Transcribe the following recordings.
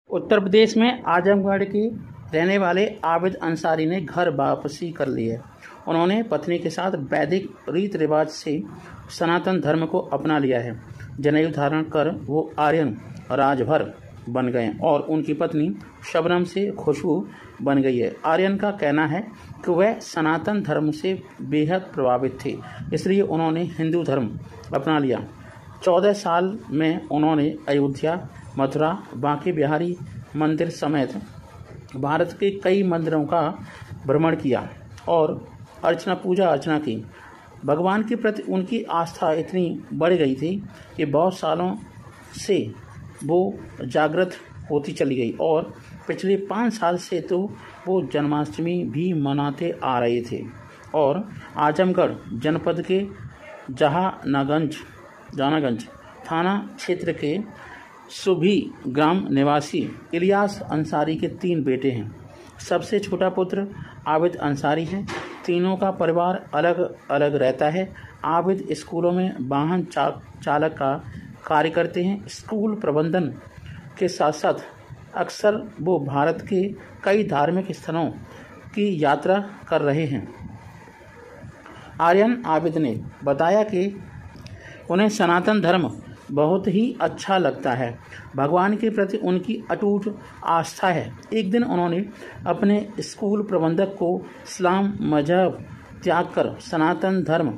उत्तर प्रदेश में आजमगढ़ के रहने वाले आबिद अंसारी ने घर वापसी कर ली है। उन्होंने पत्नी के साथ वैदिक रीत रिवाज से सनातन धर्म को अपना लिया है। जनेऊ धारण कर वो आर्यन राजभर बन गए और उनकी पत्नी शबनम से खुशबू बन गई है। आर्यन का कहना है कि वह सनातन धर्म से बेहद प्रभावित थे, इसलिए उन्होंने हिंदू धर्म अपना लिया। 14 साल में उन्होंने अयोध्या, मथुरा, बांके बिहारी मंदिर समेत भारत के कई मंदिरों का भ्रमण किया और पूजा अर्चना की। भगवान के प्रति उनकी आस्था इतनी बढ़ गई थी कि बहुत सालों से वो जागृत होती चली गई और पिछले 5 साल से तो वो जन्माष्टमी भी मनाते आ रहे थे। और आजमगढ़ जनपद के जहानागंज थाना क्षेत्र के सुभी ग्राम निवासी इलियास अंसारी के 3 बेटे हैं। सबसे छोटा पुत्र आबिद अंसारी है। तीनों का परिवार अलग अलग रहता है। आबिद स्कूलों में वाहन चालक का कार्य करते हैं। स्कूल प्रबंधन के साथ साथ अक्सर वो भारत के कई धार्मिक स्थलों की यात्रा कर रहे हैं। आर्यन आबिद ने बताया कि उन्हें सनातन धर्म बहुत ही अच्छा लगता है। भगवान के प्रति उनकी अटूट आस्था है। एक दिन उन्होंने अपने स्कूल प्रबंधक को इस्लाम मजहब त्याग कर सनातन धर्म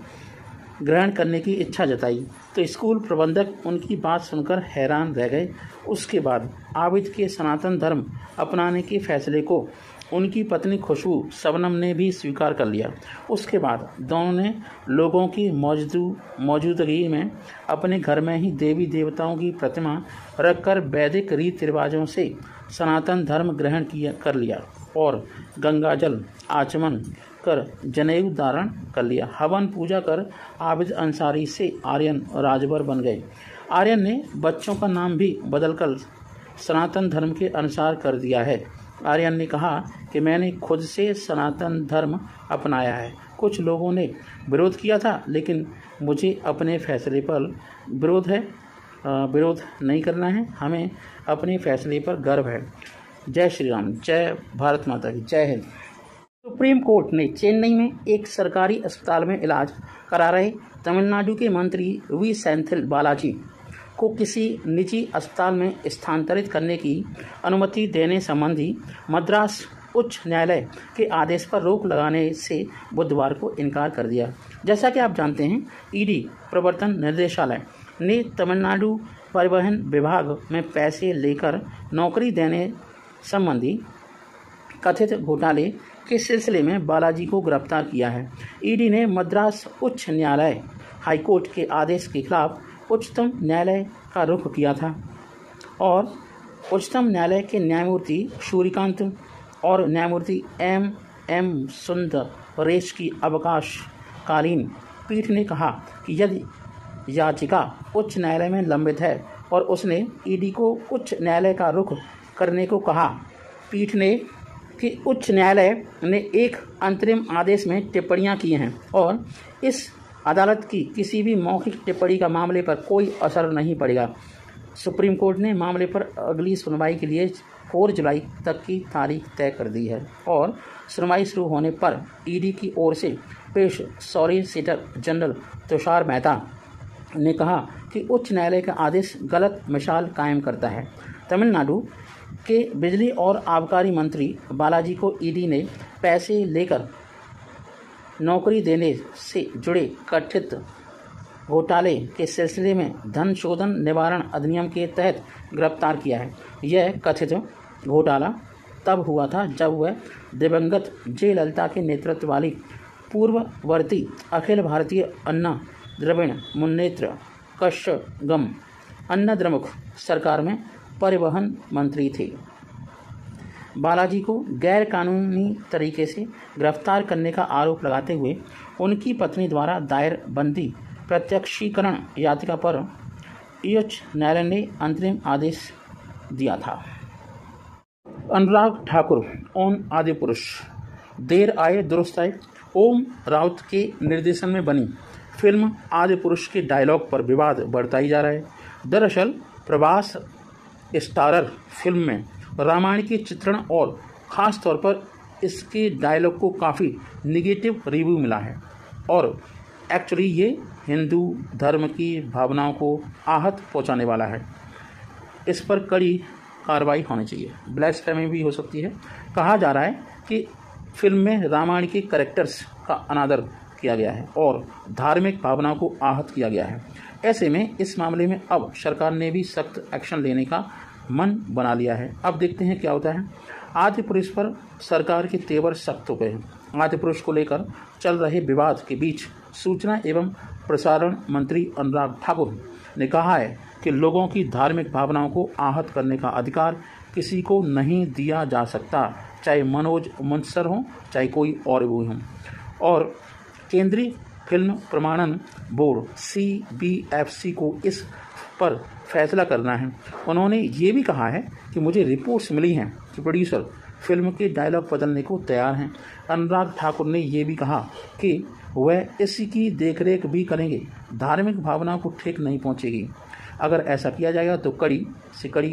ग्रहण करने की इच्छा जताई तो स्कूल प्रबंधक उनकी बात सुनकर हैरान रह गए। उसके बाद आबिद के सनातन धर्म अपनाने के फैसले को उनकी पत्नी खुशबू शबनम ने भी स्वीकार कर लिया। उसके बाद दोनों ने लोगों की मौजूदगी में अपने घर में ही देवी देवताओं की प्रतिमा रखकर वैदिक रीति रिवाजों से सनातन धर्म ग्रहण कर लिया और गंगा जल आचमन कर जनेऊ धारण कर लिया। हवन पूजा कर आबिद अंसारी से आर्यन राजभर बन गए। आर्यन ने बच्चों का नाम भी बदलकर सनातन धर्म के अनुसार कर दिया है। आर्यन ने कहा कि मैंने खुद से सनातन धर्म अपनाया है। कुछ लोगों ने विरोध किया था, लेकिन मुझे अपने फैसले पर विरोध नहीं करना है। हमें अपने फैसले पर गर्व है। जय श्री राम, जय भारत माता की, जय हिंद। सुप्रीम कोर्ट ने चेन्नई में एक सरकारी अस्पताल में इलाज करा रहे तमिलनाडु के मंत्री वी सेंथिल बालाजी को किसी निजी अस्पताल में स्थानांतरित करने की अनुमति देने संबंधी मद्रास उच्च न्यायालय के आदेश पर रोक लगाने से बुधवार को इनकार कर दिया। जैसा कि आप जानते हैं, ईडी प्रवर्तन निर्देशालय ने तमिलनाडु परिवहन विभाग में पैसे लेकर नौकरी देने संबंधी कथित घोटाले के सिलसिले में बालाजी को गिरफ्तार किया है। ईडी ने मद्रास उच्च न्यायालय हाईकोर्ट के आदेश के खिलाफ उच्चतम न्यायालय का रुख किया था और उच्चतम न्यायालय के न्यायमूर्ति सूर्यकांत और न्यायमूर्ति एम सुंदरेश की अवकाशकालीन पीठ ने कहा कि यदि याचिका उच्च न्यायालय में लंबित है और उसने ईडी को उच्च न्यायालय का रुख करने को कहा। पीठ ने कि उच्च न्यायालय ने एक अंतरिम आदेश में टिप्पणियां की हैं और इस अदालत की किसी भी मौखिक टिप्पणी का मामले पर कोई असर नहीं पड़ेगा। सुप्रीम कोर्ट ने मामले पर अगली सुनवाई के लिए 4 जुलाई तक की तारीख तय कर दी है और सुनवाई शुरू होने पर ईडी की ओर से पेश सॉलिसिटर जनरल तुषार मेहता ने कहा कि उच्च न्यायालय का आदेश गलत मिसाल कायम करता है। तमिलनाडु के बिजली और आबकारी मंत्री बालाजी को ईडी ने पैसे लेकर नौकरी देने से जुड़े कथित घोटाले के सिलसिले में धन शोधन निवारण अधिनियम के तहत गिरफ्तार किया है। यह कथित घोटाला तब हुआ था जब वह दिवंगत जयललिता के नेतृत्व वाली पूर्ववर्ती अखिल भारतीय अन्ना द्रविड़ मुन्नेत्र कषगम अन्नाद्रमुक सरकार में परिवहन मंत्री थे। बालाजी को गैर कानूनी तरीके से गिरफ्तार करने का आरोप लगाते हुए उनकी पत्नी द्वारा दायर बंदी प्रत्यक्षीकरण याचिका पर उच्च न्यायालय ने अंतरिम आदेश दिया था। अनुराग ठाकुर ऑन आदिपुरुष, देर आए दुरुस्त आए। ओम राउत के निर्देशन में बनी फिल्म आदिपुरुष के डायलॉग पर विवाद बढ़ता ही जा रहा है। दरअसल प्रभास स्टारर फिल्म में रामायण के चित्रण और ख़ास तौर पर इसके डायलॉग को काफ़ी निगेटिव रिव्यू मिला है और एक्चुअली ये हिंदू धर्म की भावनाओं को आहत पहुंचाने वाला है। इस पर कड़ी कार्रवाई होनी चाहिए। ब्लास्फेमी भी हो सकती है। कहा जा रहा है कि फिल्म में रामायण के कैरेक्टर्स का अनादर किया गया है और धार्मिक भावनाओं को आहत किया गया है। ऐसे में इस मामले में अब सरकार ने भी सख्त एक्शन लेने का मन बना लिया है। अब देखते हैं क्या होता है। आदिपुरुष पर सरकार के तेवर सख्त हो गए हैं। आदिपुरुष को लेकर चल रहे विवाद के बीच सूचना एवं प्रसारण मंत्री अनुराग ठाकुर ने कहा है कि लोगों की धार्मिक भावनाओं को आहत करने का अधिकार किसी को नहीं दिया जा सकता, चाहे मनोज मुंसर हो चाहे कोई और भी हो। और केंद्रीय फिल्म प्रमाणन बोर्ड CBFC को इस पर फैसला करना है। उन्होंने ये भी कहा है कि मुझे रिपोर्ट्स मिली हैं कि प्रोड्यूसर फिल्म के डायलॉग बदलने को तैयार हैं। अनुराग ठाकुर ने ये भी कहा कि वह इसी की देखरेख भी करेंगे। धार्मिक भावनाओं को ठेक नहीं पहुंचेगी। अगर ऐसा किया जाएगा तो कड़ी से कड़ी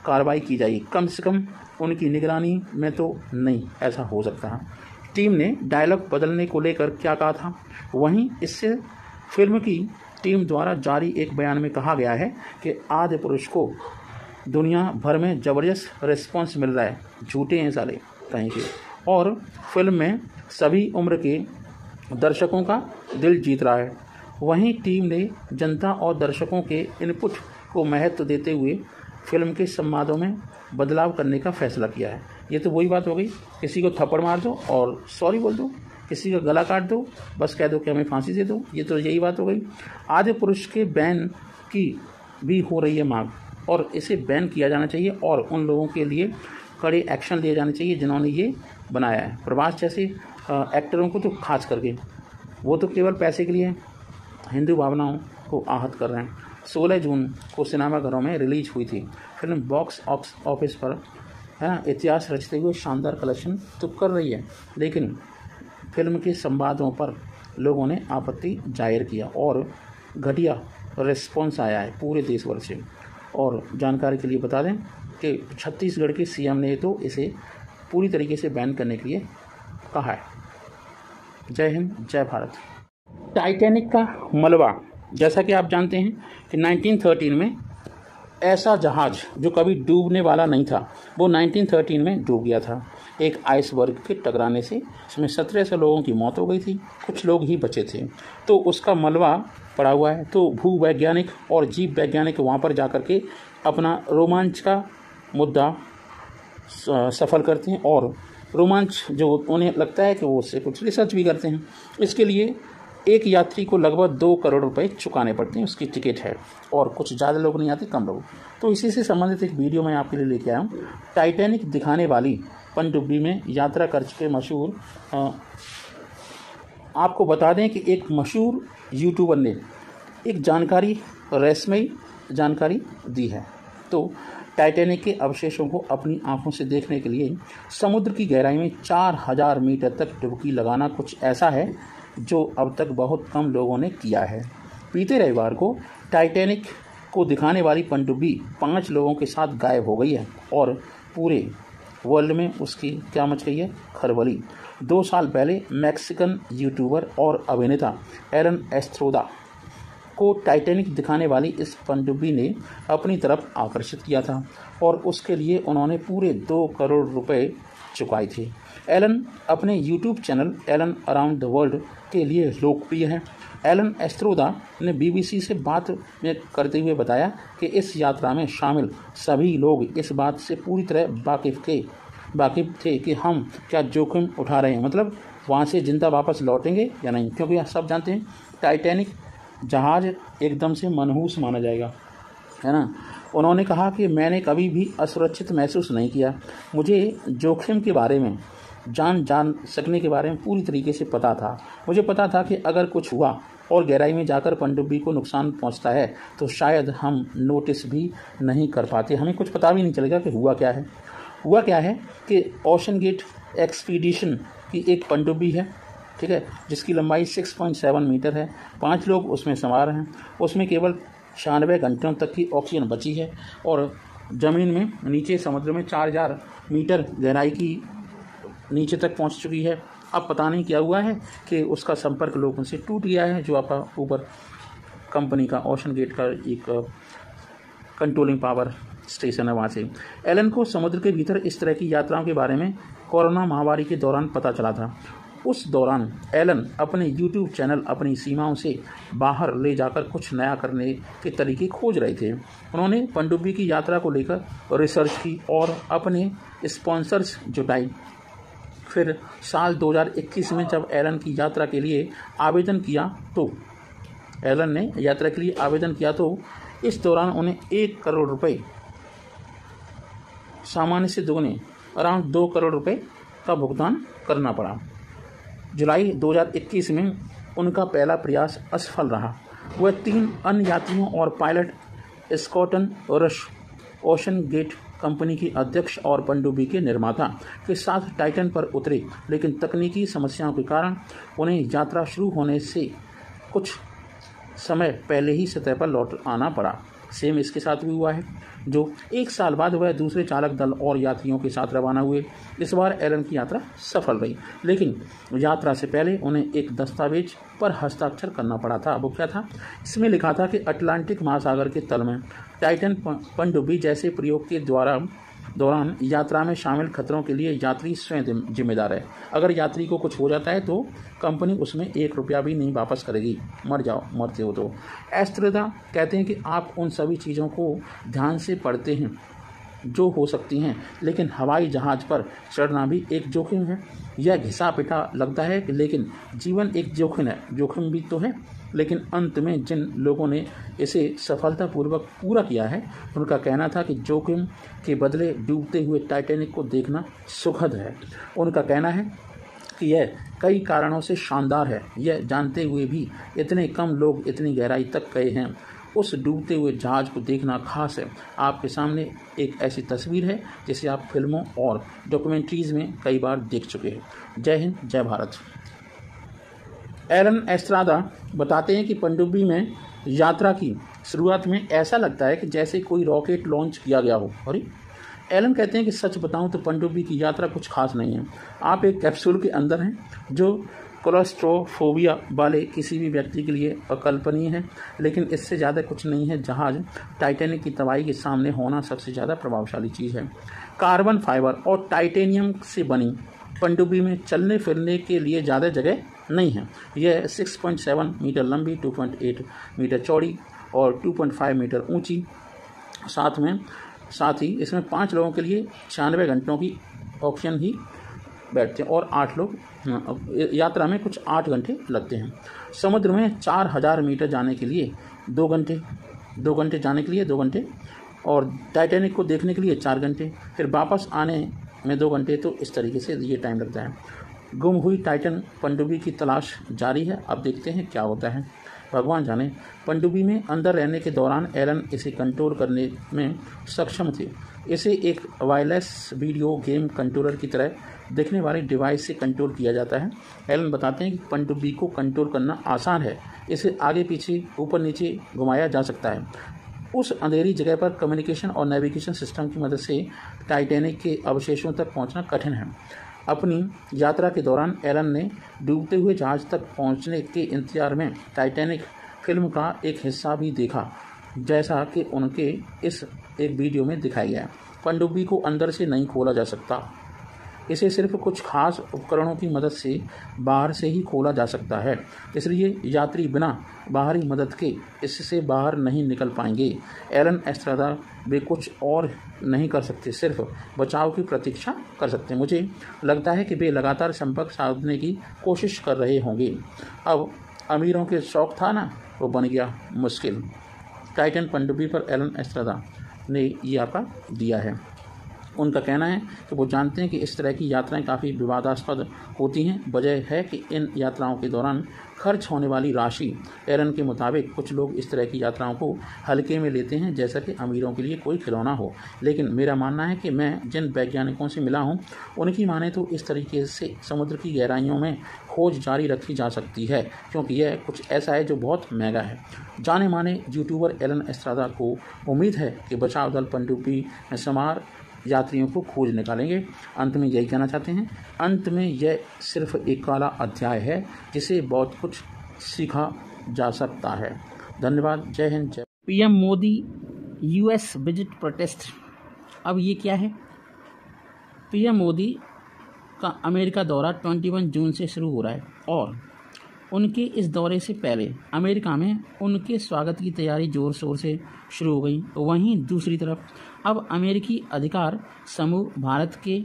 कार्रवाई की जाएगी। कम से कम उनकी निगरानी में तो नहीं ऐसा हो सकता। टीम ने डायलॉग बदलने को लेकर क्या कहा था, वहीं इससे फिल्म की टीम द्वारा जारी एक बयान में कहा गया है कि आदिपुरुष को दुनिया भर में ज़बरदस्त रिस्पॉन्स मिल रहा है, झूठे हैं साले कहीं के, और फिल्म में सभी उम्र के दर्शकों का दिल जीत रहा है। वहीं टीम ने जनता और दर्शकों के इनपुट को महत्व देते हुए फिल्म के संवादों में बदलाव करने का फैसला किया है। ये तो वही बात हो गई, किसी को थप्पड़ मार दो और सॉरी बोल दो, किसी का गला काट दो, बस कह दो कि हमें फांसी दे दो। ये तो यही बात हो गई। आदिपुरुष के बैन की भी हो रही है मांग और इसे बैन किया जाना चाहिए और उन लोगों के लिए कड़े एक्शन लिए जाने चाहिए जिन्होंने ये बनाया है। प्रभास जैसे एक्टरों को तो खास करके, वो तो केवल पैसे के लिए हिंदू भावनाओं को आहत कर रहे हैं। 16 जून को सिनेमाघरों में रिलीज हुई थी फिल्म। बॉक्स ऑफिस पर है ना इतिहास रचते हुए शानदार कलेक्शन तो कर रही है, लेकिन फिल्म के संवादों पर लोगों ने आपत्ति जाहिर किया और घटिया रिस्पॉन्स आया है पूरे देश भर से। और जानकारी के लिए बता दें कि छत्तीसगढ़ के CM ने तो इसे पूरी तरीके से बैन करने के लिए कहा है। जय हिंद, जय भारत। टाइटैनिक का मलबा, जैसा कि आप जानते हैं कि 1913 में ऐसा जहाज़ जो कभी डूबने वाला नहीं था, वो 1913 में डूब गया था एक आइसबर्ग के टकराने से। इसमें 1700 लोगों की मौत हो गई थी, कुछ लोग ही बचे थे। तो उसका मलबा पड़ा हुआ है। तो भूवैज्ञानिक और जीव वैज्ञानिक वहाँ पर जाकर के अपना रोमांच का मुद्दा सफल करते हैं और रोमांच जो उन्हें लगता है कि वो उससे कुछ रिसर्च भी करते हैं। इसके लिए एक यात्री को लगभग 2 करोड़ रुपए चुकाने पड़ते हैं, उसकी टिकट है, और कुछ ज़्यादा लोग नहीं आते, कम लोग। तो इसी से संबंधित एक वीडियो मैं आपके लिए लेके आया हूँ। टाइटैनिक दिखाने वाली पनडुब्बी में यात्रा कर चुके मशहूर, आपको बता दें कि एक मशहूर यूट्यूबर ने एक जानकारी, रहस्यमयी जानकारी दी है। तो टाइटैनिक के अवशेषों को अपनी आंखों से देखने के लिए समुद्र की गहराई में 4000 मीटर तक डुबकी लगाना कुछ ऐसा है जो अब तक बहुत कम लोगों ने किया है। बीते रविवार को टाइटैनिक को दिखाने वाली पनडुब्बी 5 लोगों के साथ गायब हो गई है और पूरे वर्ल्ड में उसकी क्या मच गई है खलबली। 2 साल पहले मैक्सिकन यूट्यूबर और अभिनेता एलन एस्ट्रोदा को टाइटैनिक दिखाने वाली इस पनडुब्बी ने अपनी तरफ आकर्षित किया था और उसके लिए उन्होंने पूरे 2 करोड़ रुपए चुकाए थे। एलन अपने YouTube channel Alan around the world के लिए लोकप्रिय है। एलन एस्ट्रोदा ने BBC से बात में करते हुए बताया कि इस यात्रा में शामिल सभी लोग इस बात से पूरी तरह वाकिफ थे कि हम क्या जोखिम उठा रहे हैं, मतलब वहाँ से जिंदा वापस लौटेंगे या नहीं, क्योंकि आप सब जानते हैं टाइटैनिक जहाज़ एकदम से मनहूस माना जाएगा, है ना। उन्होंने कहा कि मैंने कभी भी असुरक्षित महसूस नहीं किया। मुझे जोखिम के बारे में जान सकने के बारे में पूरी तरीके से पता था। मुझे पता था कि अगर कुछ हुआ और गहराई में जाकर पनडुब्बी को नुकसान पहुंचता है तो शायद हम नोटिस भी नहीं कर पाते, हमें कुछ पता भी नहीं चलेगा कि हुआ क्या है। हुआ क्या है कि ओशन गेट एक्सपीडिशन की एक पनडुब्बी है, ठीक है, जिसकी लंबाई 6.7 मीटर है। 5 लोग उसमें सवार हैं। उसमें केवल 96 घंटों तक की ऑक्सीजन बची है और ज़मीन में नीचे समुद्र में 4000 मीटर गहराई की नीचे तक पहुंच चुकी है। अब पता नहीं क्या हुआ है कि उसका संपर्क लोगों से टूट गया है। जो आपका ऊपर कंपनी का ओशन गेट का एक कंट्रोलिंग पावर स्टेशन है, वहाँ से एलन को समुद्र के भीतर इस तरह की यात्राओं के बारे में कोरोना महामारी के दौरान पता चला था। उस दौरान एलन अपने यूट्यूब चैनल अपनी सीमाओं से बाहर ले जाकर कुछ नया करने के तरीके खोज रहे थे। उन्होंने पनडुब्बी की यात्रा को लेकर रिसर्च की और अपने स्पॉन्सर्स जुटाए। फिर साल 2021 में जब एलन की यात्रा के लिए आवेदन किया तो इस दौरान उन्हें 1 करोड़ रुपए, सामान्य से दोगुने अराउंड 2 करोड़ रुपए का भुगतान करना पड़ा। जुलाई 2021 में उनका पहला प्रयास असफल रहा। वह 3 अन्य यात्रियों और pilot Stockton Rush OceanGate company की अध्यक्ष और पनडुब्बी के निर्माता के साथ टाइटन पर उतरे, लेकिन तकनीकी समस्याओं के कारण उन्हें यात्रा शुरू होने से कुछ समय पहले ही सतह पर लौट आना पड़ा। सेम इसके साथ भी हुआ है, जो 1 साल बाद वह दूसरे चालक दल और यात्रियों के साथ रवाना हुए। इस बार एलन की यात्रा सफल रही, लेकिन यात्रा से पहले उन्हें एक दस्तावेज पर हस्ताक्षर करना पड़ा था। वो क्या था? इसमें लिखा था कि अटलांटिक महासागर के तल में टाइटन पनडुब्बी जैसे प्रयोग के दौरान यात्रा में शामिल खतरों के लिए यात्री स्वयं जिम्मेदार है। अगर यात्री को कुछ हो जाता है तो कंपनी उसमें 1 रुपया भी नहीं वापस करेगी। मरते हो तो। एस्ट्रेदा कहते हैं कि आप उन सभी चीज़ों को ध्यान से पढ़ते हैं जो हो सकती हैं, लेकिन हवाई जहाज़ पर चढ़ना भी एक जोखिम है। यह घिसा पिटा लगता है, लेकिन जीवन एक जोखिम भी तो है। लेकिन अंत में जिन लोगों ने इसे सफलतापूर्वक पूरा किया है, उनका कहना था कि जोखिम के बदले डूबते हुए टाइटैनिक को देखना सुखद है। उनका कहना है कि यह कई कारणों से शानदार है। यह जानते हुए भी इतने कम लोग इतनी गहराई तक गए हैं। उस डूबते हुए जहाज़ को देखना खास है। आपके सामने एक ऐसी तस्वीर है जिसे आप फिल्मों और डॉक्यूमेंट्रीज़ में कई बार देख चुके हैं। जय हिंद, जय भारत। एलन एस्ट्रादा बताते हैं कि पनडुब्बी में यात्रा की शुरुआत में ऐसा लगता है कि जैसे कोई रॉकेट लॉन्च किया गया हो। और एलन कहते हैं कि सच बताऊं तो पनडुब्बी की यात्रा कुछ खास नहीं है। आप एक कैप्सूल के अंदर हैं, जो क्लॉस्ट्रोफोबिया वाले किसी भी व्यक्ति के लिए अकल्पनीय है, लेकिन इससे ज़्यादा कुछ नहीं है। जहाज़ टाइटैनिक की तबाही के सामने होना सबसे ज़्यादा प्रभावशाली चीज़ है। कार्बन फाइबर और टाइटेनियम से बनी पनडुब्बी में चलने फिरने के लिए ज़्यादा जगह नहीं है। यह 6.7 मीटर लंबी, 2.8 मीटर चौड़ी और 2.5 मीटर ऊंची। साथ ही इसमें 5 लोगों के लिए 96 घंटों की ऑप्शन ही बैठते हैं और 8 लोग यात्रा में कुछ 8 घंटे लगते हैं। समुद्र में 4000 मीटर जाने के लिए 2 घंटे जाने के लिए 2 घंटे और टाइटैनिक को देखने के लिए 4 घंटे, फिर वापस आने में 2 घंटे। तो इस तरीके से ये टाइम लगता है। गुम हुई टाइटन पनडुब्बी की तलाश जारी है। अब देखते हैं क्या होता है, भगवान जाने। पनडुब्बी में अंदर रहने के दौरान एलन इसे कंट्रोल करने में सक्षम थे। इसे एक वायरलेस वीडियो गेम कंट्रोलर की तरह दिखने वाले डिवाइस से कंट्रोल किया जाता है। एलन बताते हैं कि पनडुब्बी को कंट्रोल करना आसान है। इसे आगे पीछे ऊपर नीचे घुमाया जा सकता है। उस अंधेरी जगह पर कम्युनिकेशन और नेविगेशन सिस्टम की मदद से टाइटैनिक के अवशेषों तक पहुंचना कठिन है। अपनी यात्रा के दौरान एलन ने डूबते हुए जहाज़ तक पहुंचने के इंतजार में टाइटैनिक फिल्म का एक हिस्सा भी देखा, जैसा कि उनके इस एक वीडियो में दिखाया गया है। पनडुब्बी को अंदर से नहीं खोला जा सकता। इसे सिर्फ कुछ खास उपकरणों की मदद से बाहर से ही खोला जा सकता है, इसलिए यात्री बिना बाहरी मदद के इससे बाहर नहीं निकल पाएंगे। एलन एस्ट्रादा वे कुछ और नहीं कर सकते, सिर्फ बचाव की प्रतीक्षा कर सकते हैं। मुझे लगता है कि वे लगातार संपर्क साधने की कोशिश कर रहे होंगे। अब अमीरों के शौक था ना, वो बन गया मुश्किल। टाइटन पनडुब्बी पर एलन एस्ट्रादा ने ये आपका दिया है। उनका कहना है कि वो जानते हैं कि इस तरह की यात्राएं काफ़ी विवादास्पद होती हैं। वजह है कि इन यात्राओं के दौरान खर्च होने वाली राशि। एरन के मुताबिक कुछ लोग इस तरह की यात्राओं को हल्के में लेते हैं, जैसा कि अमीरों के लिए कोई खिलौना हो। लेकिन मेरा मानना है कि मैं जिन वैज्ञानिकों से मिला हूँ उनकी माने तो इस तरीके से समुद्र की गहराइयों में खोज जारी रखी जा सकती है, क्योंकि यह कुछ ऐसा है जो बहुत महंगा है। जाने माने यूट्यूबर एलन एस्ट्रादा को उम्मीद है कि बचाव दल पनडुब्बी सवार यात्रियों को खोज निकालेंगे। अंत में यही कहना चाहते हैं, अंत में यह सिर्फ एक काला अध्याय है जिसे बहुत कुछ सीखा जा सकता है। धन्यवाद। जय हिंद। जय। PM Modi US visit protest. अब ये क्या है? पीएम मोदी का अमेरिका दौरा 21 जून से शुरू हो रहा है और उनके इस दौरे से पहले अमेरिका में उनके स्वागत की तैयारी जोर शोर से शुरू हो गई। वहीं दूसरी तरफ अब अमेरिकी अधिकार समूह भारत के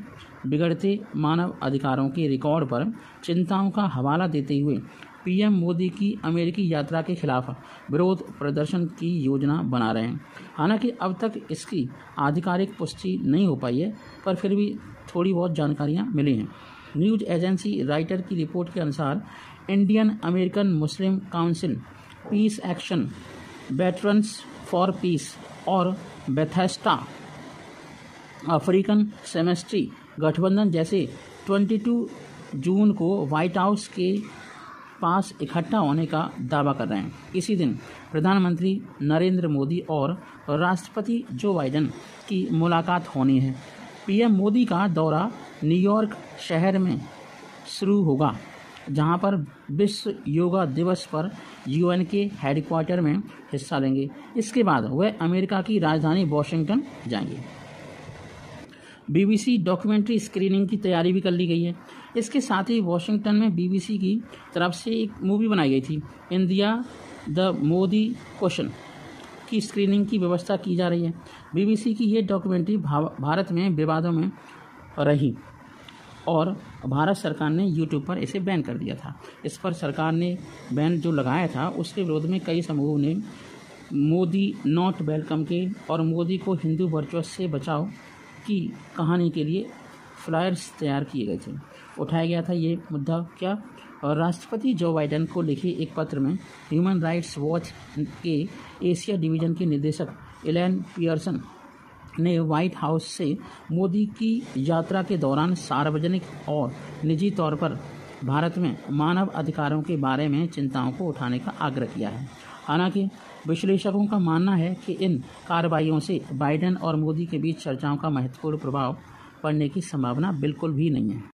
बिगड़ते मानव अधिकारों के रिकॉर्ड पर चिंताओं का हवाला देते हुए पीएम मोदी की अमेरिकी यात्रा के खिलाफ विरोध प्रदर्शन की योजना बना रहे हैं। हालांकि अब तक इसकी आधिकारिक पुष्टि नहीं हो पाई है, पर फिर भी थोड़ी बहुत जानकारियां मिली हैं। न्यूज एजेंसी राइटर की रिपोर्ट के अनुसार Indian American Muslim Council, Peace Action, Veterans For Peace और बेथेस्डा अफ्रीकन सेमेस्ट्री गठबंधन जैसे 22 जून को व्हाइट हाउस के पास इकट्ठा होने का दावा कर रहे हैं। इसी दिन प्रधानमंत्री नरेंद्र मोदी और राष्ट्रपति जो बाइडेन की मुलाकात होनी है। पीएम मोदी का दौरा न्यूयॉर्क शहर में शुरू होगा, जहां पर विश्व योगा दिवस पर यूएन के हेडक्वार्टर में हिस्सा लेंगे। इसके बाद वह अमेरिका की राजधानी वॉशिंगटन जाएंगे। बीबीसी डॉक्यूमेंट्री स्क्रीनिंग की तैयारी भी कर ली गई है। इसके साथ ही वॉशिंगटन में बीबीसी की तरफ से एक मूवी बनाई गई थी, इंडिया द मोदी क्वेश्चन की स्क्रीनिंग की व्यवस्था की जा रही है। बीबीसी की ये डॉक्यूमेंट्री भारत में विवादों में रही और भारत सरकार ने यूट्यूब पर इसे बैन कर दिया था। इस पर सरकार ने बैन जो लगाया था उसके विरोध में कई समूहों ने मोदी नॉट वेलकम के और मोदी को हिंदू वर्चस्व से बचाओ की कहानी के लिए फ्लायर्स तैयार किए गए थे। उठाया गया था ये मुद्दा क्या? और राष्ट्रपति जो बाइडेन को लिखे एक पत्र में ह्यूमन राइट्स वॉच के एशिया डिवीज़न के निदेशक एलन पियर्सन ने व्हाइट हाउस से मोदी की यात्रा के दौरान सार्वजनिक और निजी तौर पर भारत में मानव अधिकारों के बारे में चिंताओं को उठाने का आग्रह किया है। हालांकि विश्लेषकों का मानना है कि इन कार्रवाइयों से बाइडेन और मोदी के बीच चर्चाओं का महत्वपूर्ण प्रभाव पड़ने की संभावना बिल्कुल भी नहीं है।